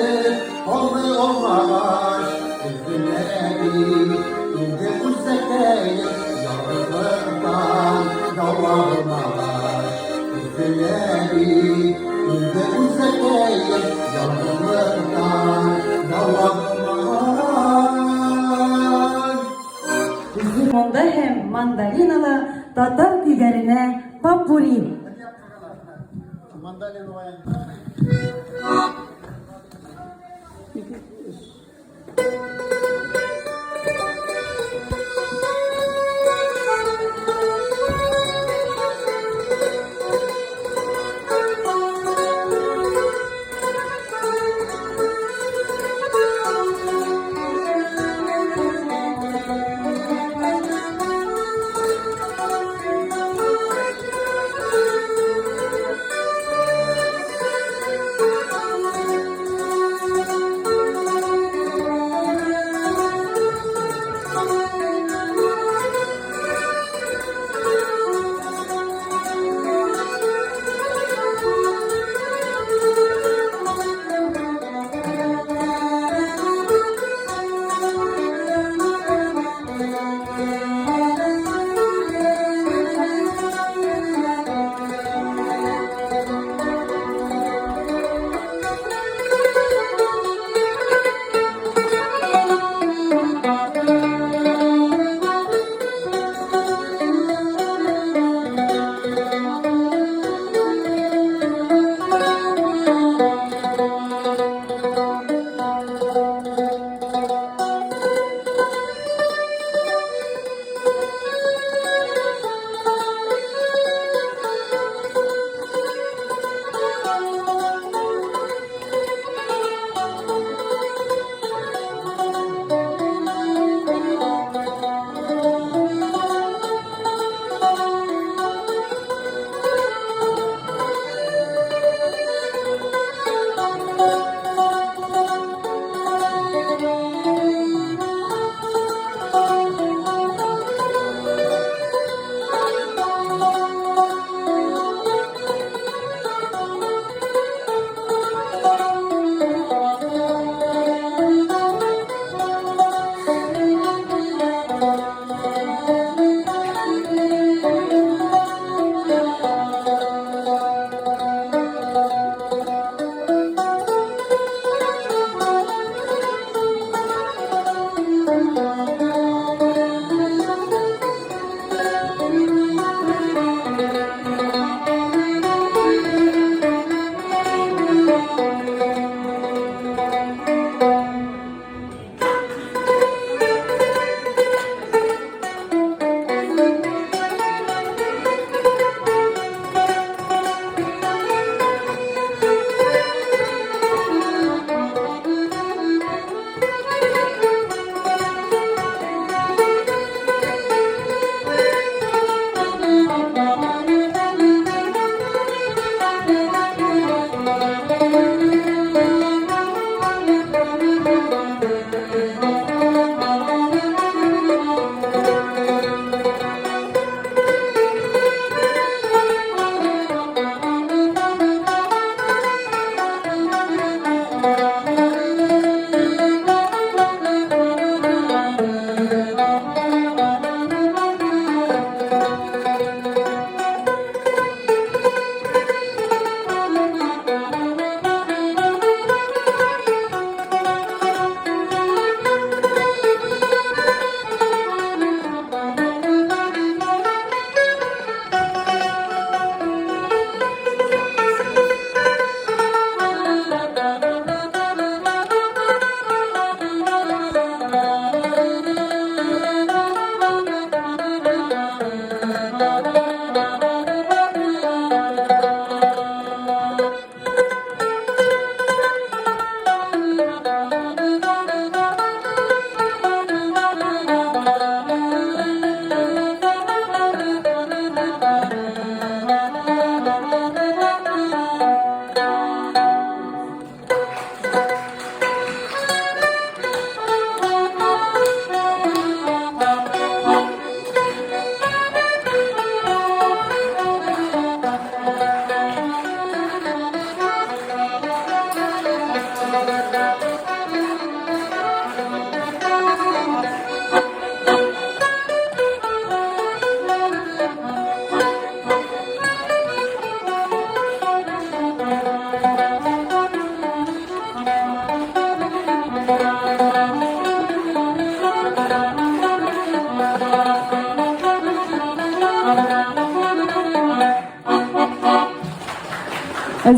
Oldu olmalar Üzüleri İnde kursekeye Yalnızlıktan Davamlar Üzüleri İnde kursekeye Yalnızlıktan Davamlar Üzümünde hem mandalinalı Tatar küllerine papuri. Mandalina vayan.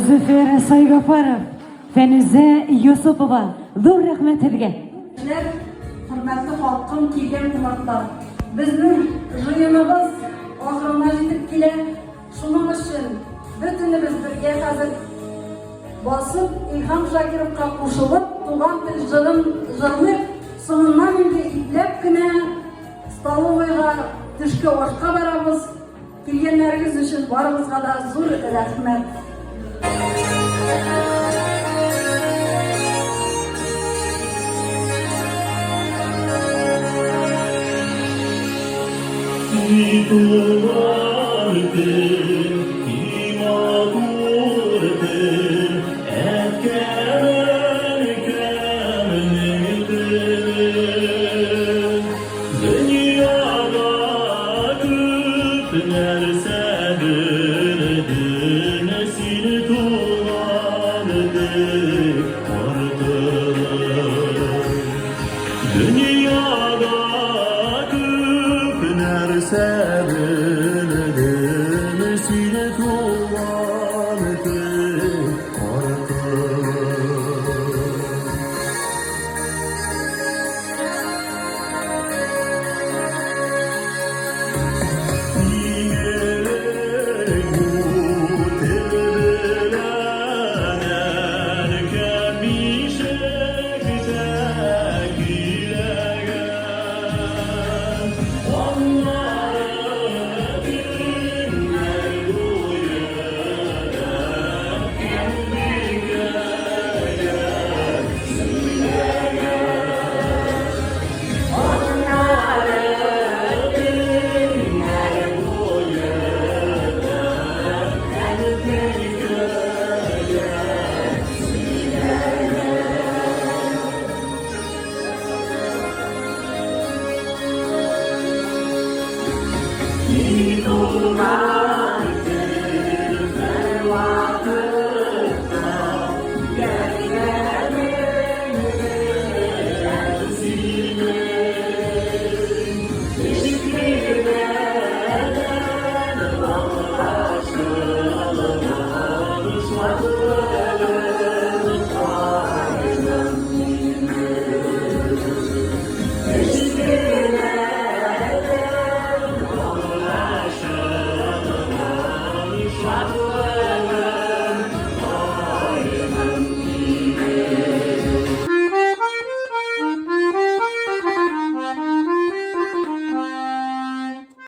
Züfer Saygaparov, Fenize Yusupova, zor rahmet sizge. Hürmetli halkım, kelgan quvvatlar. Bizning jiyinimiz oxirina yetib kelar. Shuning uchun bütünümüz birga hozir bosib İlham Shakirovga qo'shilib, tugan til jilib, so'ngidan endi iplabgina stolovoyga tushki oshga boramiz. Kelganlaringiz uchun barimizga da zo'r rahmat. Itu